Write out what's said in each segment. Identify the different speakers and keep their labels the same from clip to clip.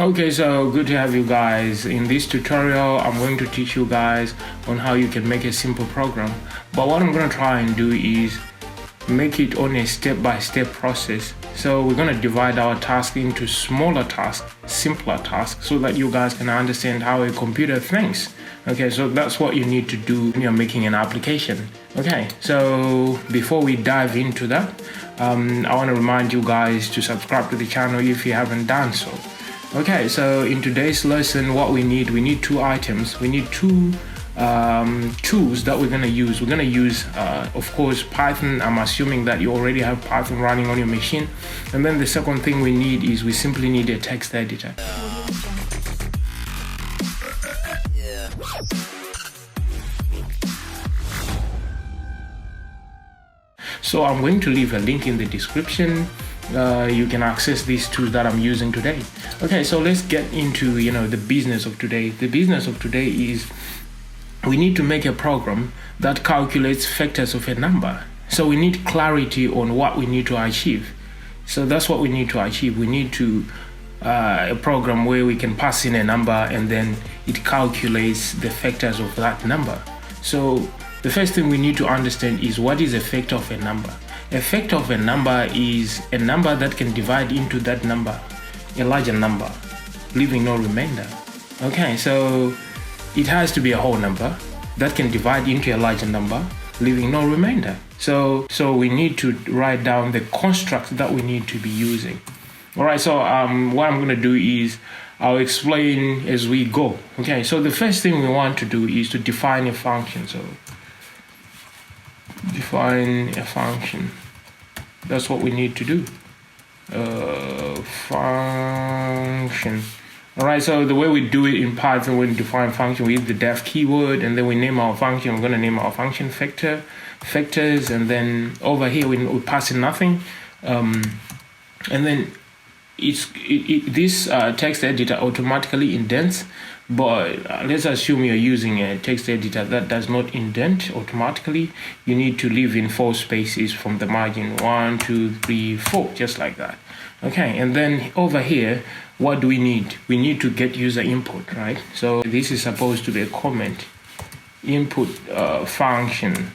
Speaker 1: Okay, so good to have you guys. In this tutorial, I'm going to teach you guys on how you can make a simple program. But what I'm going to try and do is make it on a step-by-step process. So we're going to divide our task into smaller tasks, simpler tasks, so that you guys can understand how a computer thinks. Okay, so that's what you need to do when you're making an application. Okay, so before we dive into that, I want to remind you guys to subscribe to the channel if you haven't done so. Okay, so in today's lesson, what we need two items. We need two tools that we're going to use. We're going to use, of course, Python. I'm assuming that you already have Python running on your machine. And then the second thing we need is we simply need a text editor. So I'm going to leave a link in the description. You can access these tools that I'm using today. Okay, so let's get into the business of today. The business of today is we need to make a program that calculates factors of a number. So we need clarity on what we need to achieve. So that's what we need to achieve. We need to a program where we can pass in a number and then it calculates the factors of that number. So the first thing we need to understand is what is a factor of a number. A factor of a number is a number that can divide into that number, a larger number, leaving no remainder. Okay, so it has to be a whole number that can divide into a larger number, leaving no remainder. So we need to write down the construct that we need to be using. All right, so what I'm going to do is I'll explain as we go. Okay, so the first thing we want to do is to define a function. So define a function. That's what we need to do. Function. All right, so the way we do it in Python, when we define function, we use the def keyword, and then we name our function. We're going to name our function factors, and then over here we pass in nothing, and then this text editor automatically indents. But let's assume you're using a text editor that does not indent automatically. You need to leave in 4 spaces from the margin, 1, 2, 3, 4, just like that. Okay, and then over here, what do we need? We need to get user input, right? So this is supposed to be a comment input function.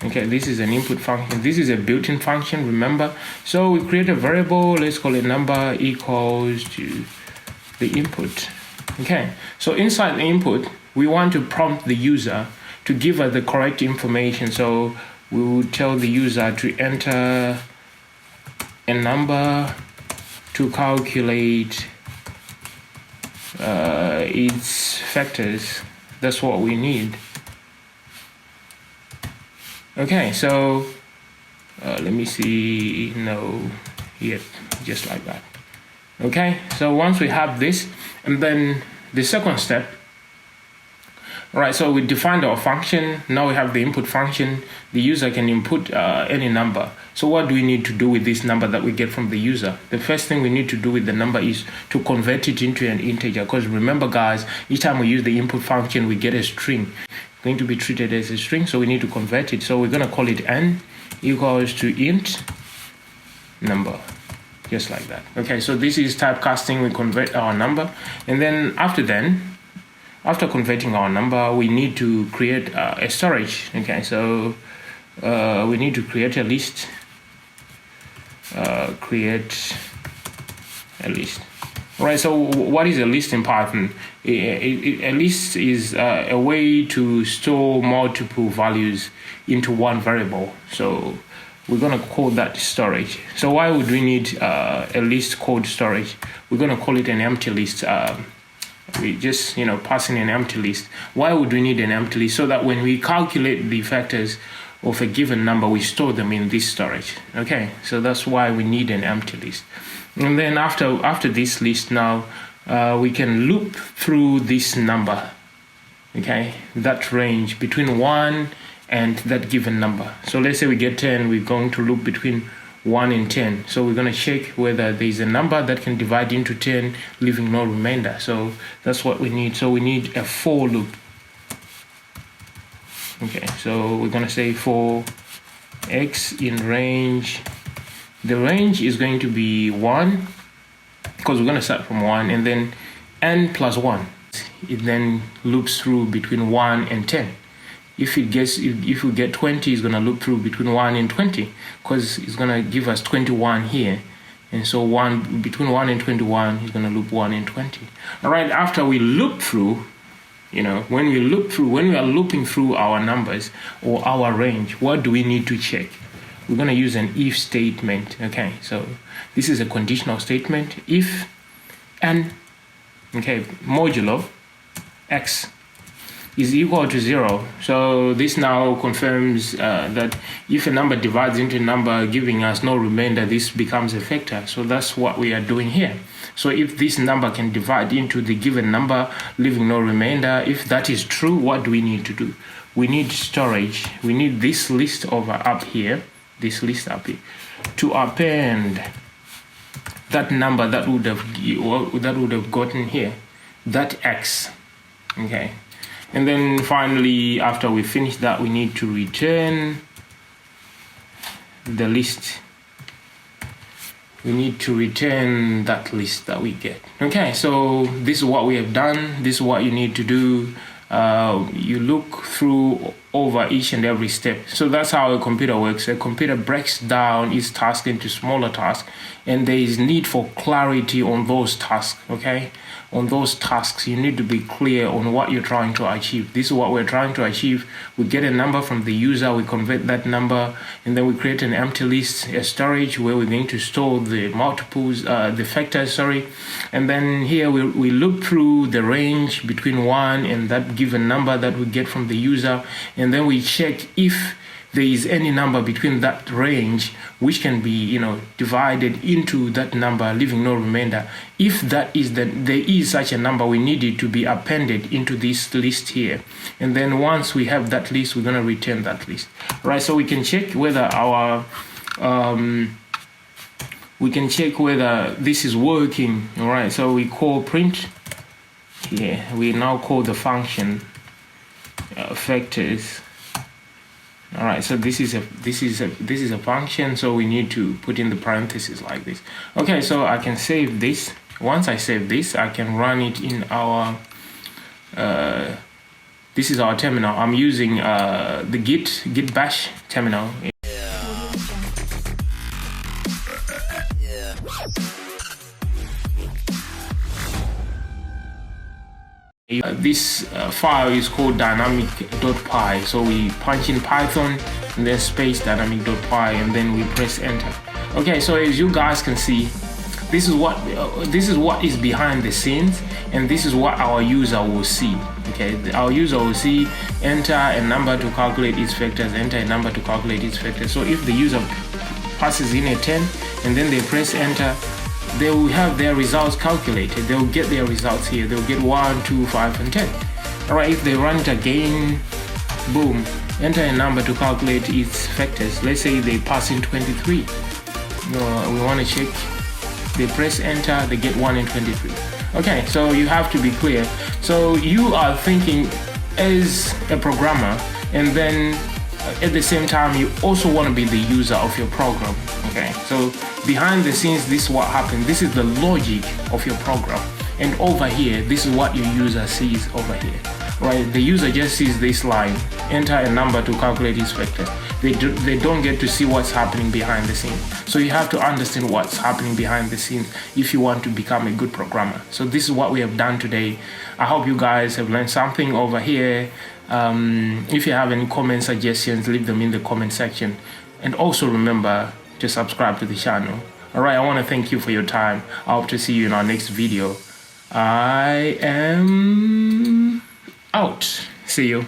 Speaker 1: Okay, this is an input function. This is a built-in function, remember? So we create a variable, let's call it number equals to the input. Okay, so inside the input, we want to prompt the user to give us the correct information. So we will tell the user to enter a number to calculate its factors. That's what we need. Okay, so let me see. No, yep, just like that. Okay, so once we have this, and then the second step, all right, so we defined our function. Now we have the input function. The user can input any number. So what do we need to do with this number that we get from the user? The first thing we need to do with the number is to convert it into an integer, because remember guys, each time we use the input function, we get a string. It's going to be treated as a string, so we need to convert it. So we're going to call it n equals to int number. Just like that. Okay, so this is typecasting. We convert our number, and then after converting our number, we need to create a storage. Okay, so we need to create a list. Create a list. All right, so what is a list in Python? A list is a way to store multiple values into one variable. So we're going to call that storage. So why would we need a list called storage? We're going to call it an empty list. We just pass in an empty list. Why would we need an empty list? So that when we calculate the factors of a given number, we store them in this storage. Okay, so that's why we need an empty list. And then after this list, now we can loop through this number. Okay, that range between 1 and that given number. So let's say we get 10, we're going to loop between 1 and 10. So we're going to check whether there's a number that can divide into 10, leaving no remainder. So that's what we need. So we need a for loop. Okay, so we're going to say for x in range. The range is going to be 1 because we're going to start from 1, and then n plus 1. It then loops through between 1 and 10. If we get 20, it's going to loop through between 1 and 20, because it's going to give us 21 here. And so between 1 and 21 is going to loop 1 and 20. All right, after we loop through, when we are looping through our numbers or our range, what do we need to check? We're going to use an if statement. Okay, so this is a conditional statement. If n, modulo x is equal to 0. So this now confirms that if a number divides into a number giving us no remainder, this becomes a factor. So that's what we are doing here. So if this number can divide into the given number, leaving no remainder, if that is true, what do we need to do? We need storage. We need this list up here, to append that number that would have gotten here, that x. Okay. And then finally, after we finish that, we need to return the list. We need to return that list that we get. Okay, so this is what we have done. This is what you need to do. You look through over each and every step. So that's how a computer works. A computer breaks down its task into smaller tasks, and there is need for clarity on those tasks. Okay, on those tasks you need to be clear on what you're trying to achieve. This is what we're trying to achieve. We get a number from the user, we convert that number, and then we create an empty list, a storage where we're going to store the multiples, the factors, and then here we loop through the range between 1 and that given number that we get from the user, and then we check if there is any number between that range which can be divided into that number, leaving no remainder. If there is such a number, we need it to be appended into this list here, and then once we have that list, we're going to return that list. Right, so we can check whether this is working. All right, so we call print here. We now call the function factors. All right, so this is a function, so we need to put in the parentheses like this. Okay, so I can save this. Once I save this, I can run it in our this is our terminal. I'm using the git bash terminal. This file is called dynamic.py. So we punch in Python and then space dynamic.py, and then we press enter. Okay, so as you guys can see, this is what is behind the scenes, and this is what our user will see. Okay, our user will see enter a number to calculate its factors, enter a number to calculate its factors. So if the user passes in a 10 and then they press enter, they will have their results calculated. They will get their results here. They'll get 1, 2, 5, and 10. All right, if they run it again, boom, enter a number to calculate its factors. Let's say they pass in 23. We want to check. They press enter, they get 1 and 23. Okay, so you have to be clear. So you are thinking as a programmer, and then at the same time you also want to be the user of your program. Okay, so behind the scenes, this is what happened. This is the logic of your program, and over here, this is what your user sees over here. Right, the user just sees this line, enter a number to calculate its factor. They don't get to see what's happening behind the scenes. So you have to understand what's happening behind the scenes if you want to become a good programmer. So this is what we have done today. I hope you guys have learned something over here. If you have any comments, suggestions, leave them in the comment section. And also remember to subscribe to the channel. All right, I want to thank you for your time. I hope to see you in our next video. I am out. See you.